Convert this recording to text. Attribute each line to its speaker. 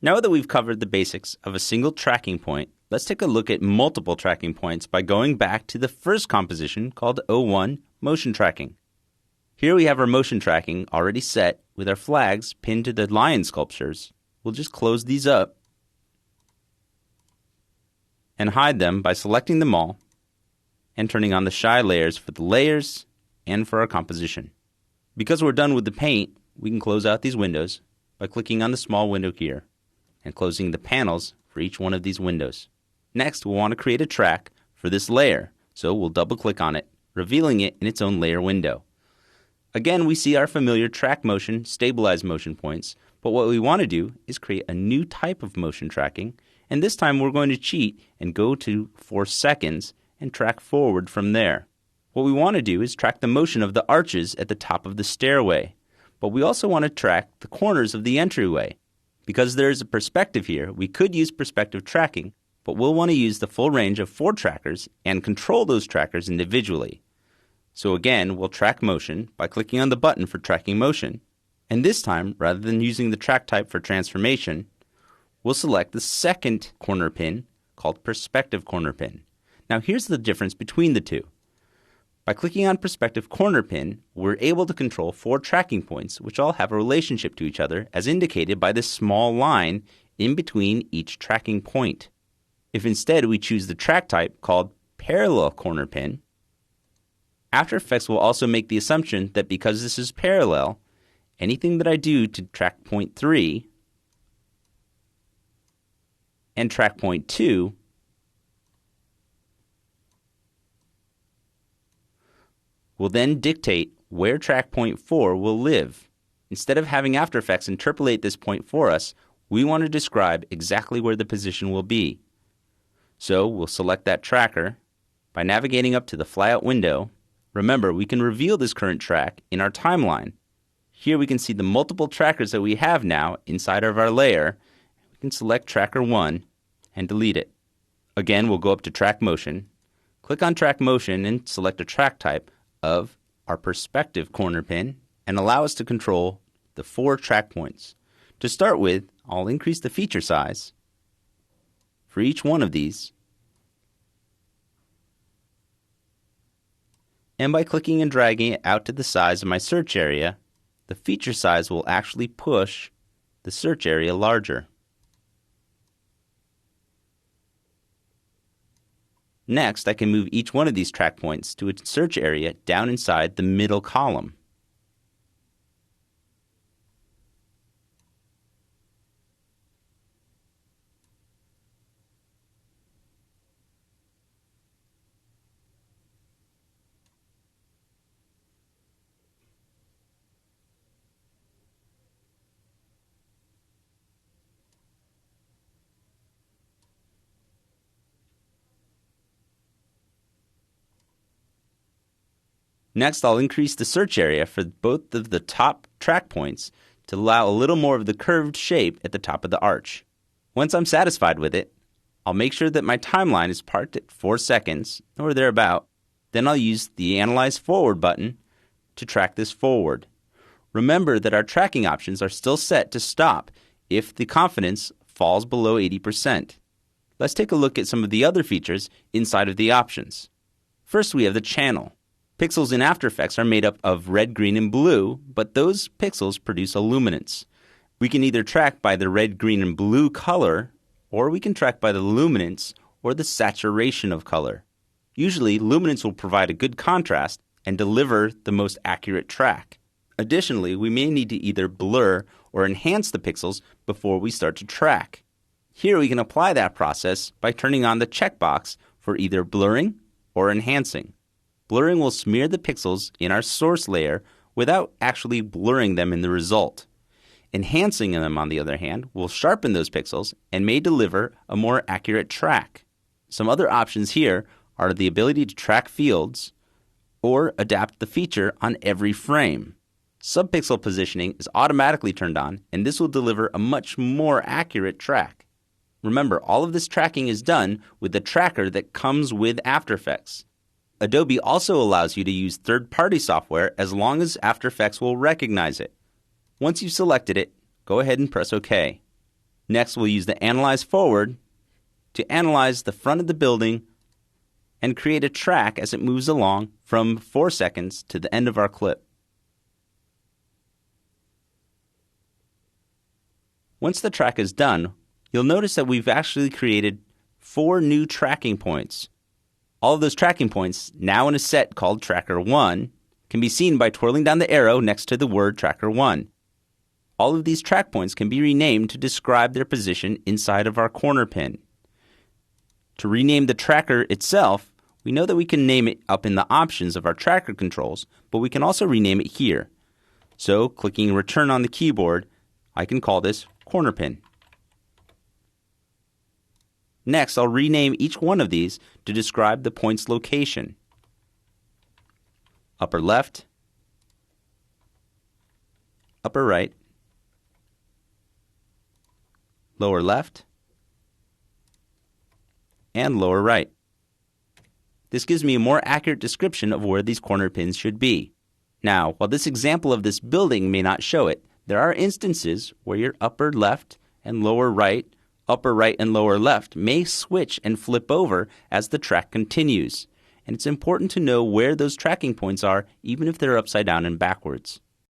Speaker 1: Now that we've covered the basics of a single tracking point, let's take a look at multiple tracking points by going back to the first composition called O1 Motion Tracking. Here we have our motion tracking already set with our flags pinned to the lion sculptures. We'll just close these up and hide them by selecting them all and turning on the shy layers for the layers and for our composition. Because we're done with the paint, we can close out these windows by clicking on the small window here and closing the panels for each one of these windows. Next, we'll want to create a track for this layer, so we'll double-click on it, revealing it in its own layer window. Again, we see our familiar track motion, stabilize motion points, but what we want to do is create a new type of motion tracking, and this time we're going to cheat and go to 4 seconds and track forward from there. What we want to do is track the motion of the arches at the top of the stairway, but we also want to track the corners of the entryway. Because there is a perspective here, we could use perspective tracking, but we'll want to use the full range of 4 trackers and control those trackers individually. So again, we'll track motion by clicking on the button for tracking motion. And this time, rather than using the track type for transformation, we'll select the second corner pin called perspective corner pin. Now here's the difference between the two. By clicking on perspective corner pin, we're able to control 4 tracking points which all have a relationship to each other as indicated by this small line in between each tracking point. If instead we choose the track type called parallel corner pin, After Effects will also make the assumption that because this is parallel, anything that I do to track point 3 and track point 2 will then dictate where track point 4 will live. Instead of having After Effects interpolate this point for us, we want to describe exactly where the position will be. So we'll select that tracker by navigating up to the flyout window. Remember, we can reveal this current track in our timeline. Here we can see the multiple trackers that we have now inside of our layer. We can select tracker 1 and delete it. Again, we'll go up to track motion, click on track motion and select a track type of our perspective corner pin and allow us to control the 4 track points. To start with, I'll increase the feature size for each one of these. And by clicking and dragging it out to the size of my search area, the feature size will actually push the search area larger. Next, I can move each one of these track points to its search area down inside the middle column. Next, I'll increase the search area for both of the top track points to allow a little more of the curved shape at the top of the arch. Once I'm satisfied with it, I'll make sure that my timeline is parked at 4 seconds or thereabout. Then I'll use the Analyze Forward button to track this forward. Remember that our tracking options are still set to stop if the confidence falls below 80%. Let's take a look at some of the other features inside of the options. First, we have the channel. Pixels in After Effects are made up of red, green, and blue, but those pixels produce a luminance. We can either track by the red, green, and blue color, or we can track by the luminance or the saturation of color. Usually, luminance will provide a good contrast and deliver the most accurate track. Additionally, we may need to either blur or enhance the pixels before we start to track. Here we can apply that process by turning on the checkbox for either blurring or enhancing. Blurring will smear the pixels in our source layer without actually blurring them in the result. Enhancing them, on the other hand, will sharpen those pixels and may deliver a more accurate track. Some other options here are the ability to track fields or adapt the feature on every frame. Subpixel positioning is automatically turned on, and this will deliver a much more accurate track. Remember, all of this tracking is done with the tracker that comes with After Effects. Adobe also allows you to use third-party software as long as After Effects will recognize it. Once you've selected it, go ahead and press OK. Next, we'll use the Analyze Forward to analyze the front of the building and create a track as it moves along from 4 seconds to the end of our clip. Once the track is done, you'll notice that we've actually created 4 new tracking points. All of those tracking points, now in a set called Tracker 1, can be seen by twirling down the arrow next to the word Tracker 1. All of these track points can be renamed to describe their position inside of our corner pin. To rename the tracker itself, we know that we can name it up in the options of our tracker controls, but we can also rename it here. So, clicking Return on the keyboard, I can call this corner pin. Next, I'll rename each one of these to describe the point's location. Upper left, upper right, lower left, and lower right. This gives me a more accurate description of where these corner pins should be. Now, while this example of this building may not show it, there are instances where your upper left and lower right, upper right and lower left may switch and flip over as the track continues. And it's important to know where those tracking points are, even if they're upside down and backwards.